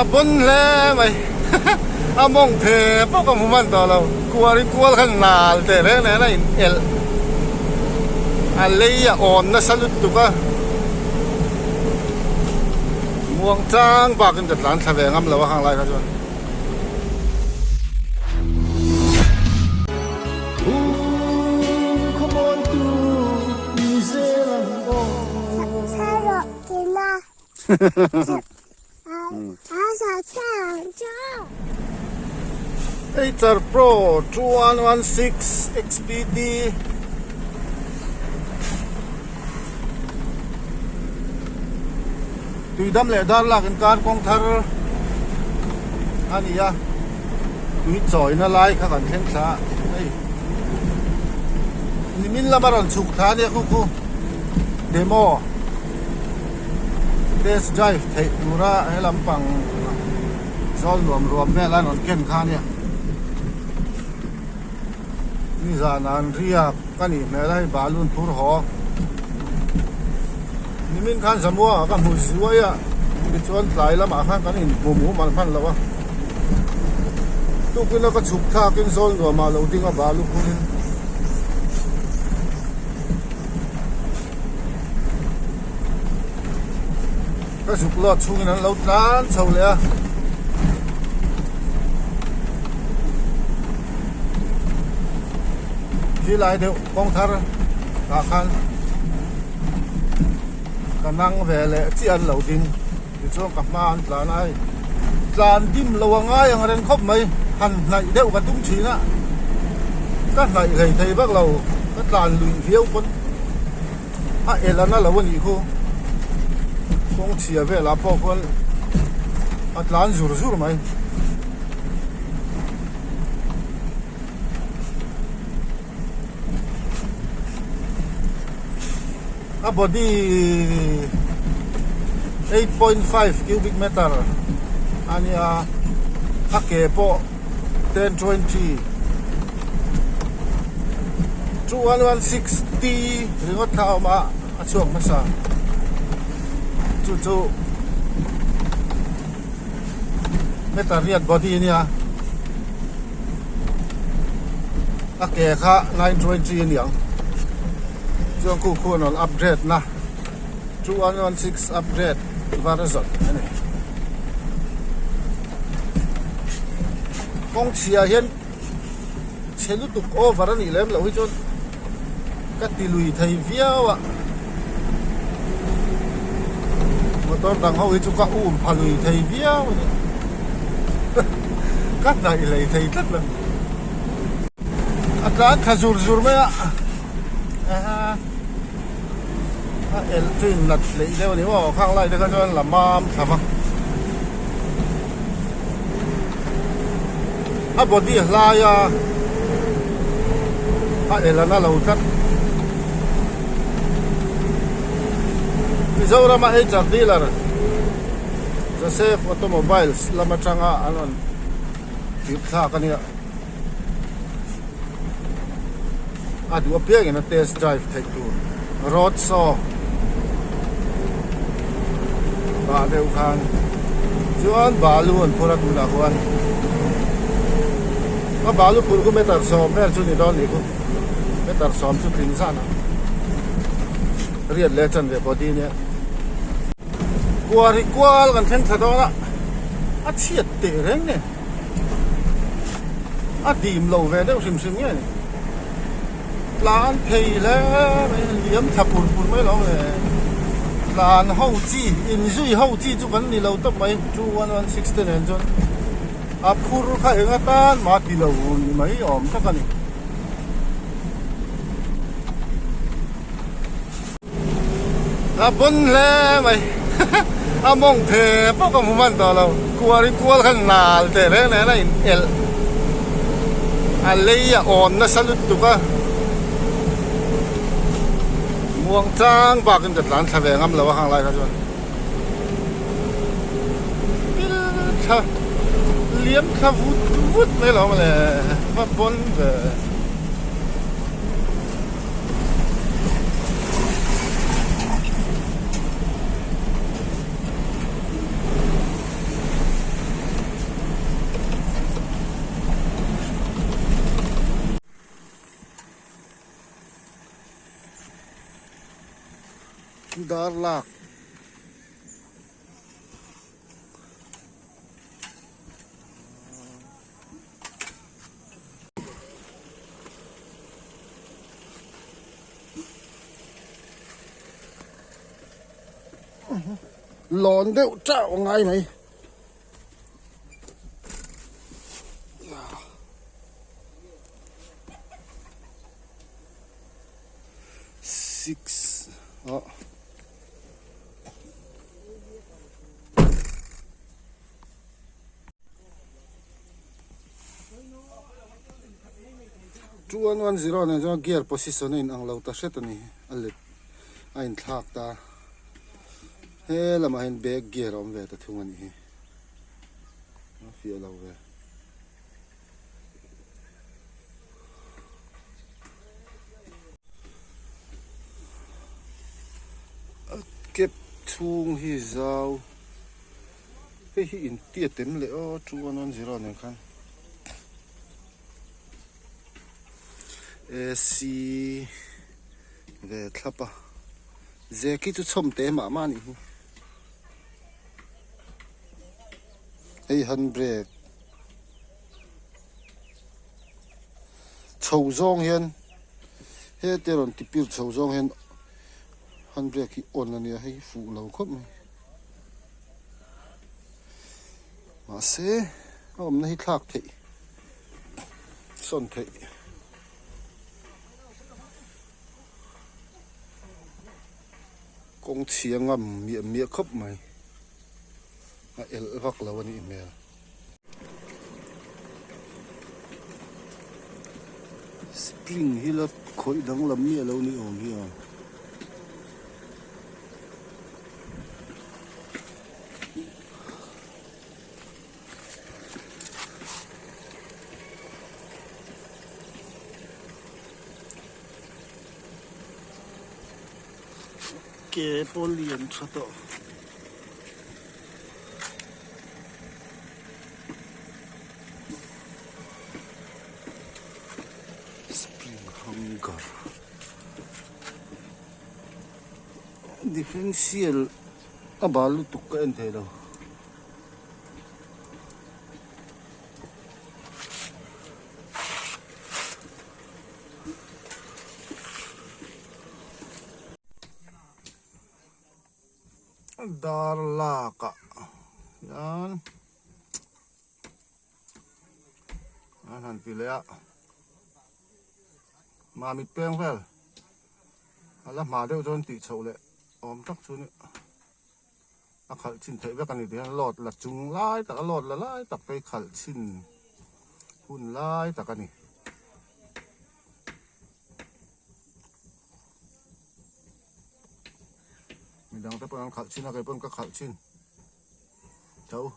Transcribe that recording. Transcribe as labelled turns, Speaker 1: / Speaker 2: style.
Speaker 1: bún lẽ mày mong thề bốc cái mồm to lâu cua khăn nal thế đấy này el lấy ổn nó salut tụ cả muang trang bạc cái lan thà về ngắm lâu hàng lại cái chuyện Eicher Pro 2116 XPD tùy đâm lệ đan là cái con thar anh ya tùy chọi nó lại các anh khen xa đây mình làm bạn chụp thà đấy khu demo test drive thấy đủ ra hay làm bằng do rùm về là nó kén khan nhaนี่จานันเรียกกันนี่แม่ได้บาลุนพูดหอนี่มินขันสมัวกันหูสวยอ่ะไปชวนหลายละหมาขันกันนี่หมูมันพันแล้ววะทุกคนก็ฉุกท่ากินโซนก็มาเราดิ้งกับบาลุพูดก็ฉุกลอดช่วงนั้นเราล้านเฉาเลยที่ไรเดียวกองทัพตาคันกันนั่งเวลเจียนเหล่าดินที่ช่วงกลับมาอันตรายจานดิ้มระวังง่ายอย่างเรนครบไหมหันไหนเดียวกันตุ้งชีนะก็ไหนไงไทยพวกเราก็จานลุยเฟี้ยวคนเอลันนั่นเราวันนี้คู่กองเชียร์เวลาพอคนจานจุดไหมbody 8.5 cubic meter ani hakepo 1020 2160 ringot thao ma achuang masa chu meter riat body nia ake kha 920 niangช่วงคู่นอนอัปเดตนะ2116 อัปเดตวาระสดนี่กองเชียร์เห็นเชลุตุกโอวาระนี่เล่มเราจนกัดติลุยไทยเวียวอ่ะมาตอนดังเขาจุกะอุ้มพาลุยไทยเวียวนี่กัดไหนเลยไทยตัดเลยอาการขจุรไหมอ่ะเอลฟินนัดเลยเดี๋ยวนี้ว่าข้างไล่เดี๋ยวก็จะละมามครับบอดี้ลายเอลน่าเราจัดที่เราละมาเอจากดีลาร์จะเซฟออโตโมบิลส์ละมาจังอันนั้นติดท่ากันเนี่ยดูว่าเพียงนะเทสต์ไดรฟ์เทคดูรถโซ่บาเดียวกันจวนบาลูนพูดกันนะคนว่าบาลูพูดก็ไม่ตัดซ้อมแม่ชุดนี้ตอนนี้ก็ไม่ตัดซ้อมชุดทิ้งซ่านะเรียนเลจันเดบอดี้เนี่ยกลัวกันเช่นสะดอนละเฉียดเตะเร่งเนี่ยดีมโลเวเดลซิมเนี่ยร้านเทแล้วเลี้ยงทับปุ่นไม่ร้องเลยร้านห้องจีอินซุยห้องจีจุกันนี่เราต้องไป2116เนี่ยจนพูดรู้ข่าวงานมาที่เราไม่ยอมสักกันนี่บนแล้วไหมมองเทปก็มุมันต่อเรากลัวขนาดแต่เรื่องนั้นเอลอะไรอ่อนนะสลุดตุกะม่วงจ้างปากกันจัดร้านทะเลงำแล้วว่าข้างไรครับจวนเลี้ยงขวุดไม่หรอกมาเลยมาบน dar lak lòn đeo trạo ngay mày six đó chuan 1-0 này cho gear position in ang lâu ta set này alit ain thak ta he lama hin back gear om ve ta thung ani hi fi lo ve kep thung hi zau he hi in tia tem le o chuan 1-0 này khan AC về thapa dễ cái chút chôm té mà mani hey handbrake chou zong hian he teron tipil chou zong hian handbrake hi on ania hei fu lo khop mai ma se om na hi thak thei son thei kawng chhia ngam mia khop mai a el vak lo ani mel spring hi la khoi dang lam mi lo ni ong hi a ke polian chato spring hunger differential abalu tukka ente lo dar laka yan han pilea mà mít peng fel ala ma deu thon ti chho le om tak chu ni a khal chin thei ve kan ni de lot la chung lai tak lot la lai tak pe khal chin hun lai tak ani mình đang tập ăn khảo chín là cái bông các khảo chín cháu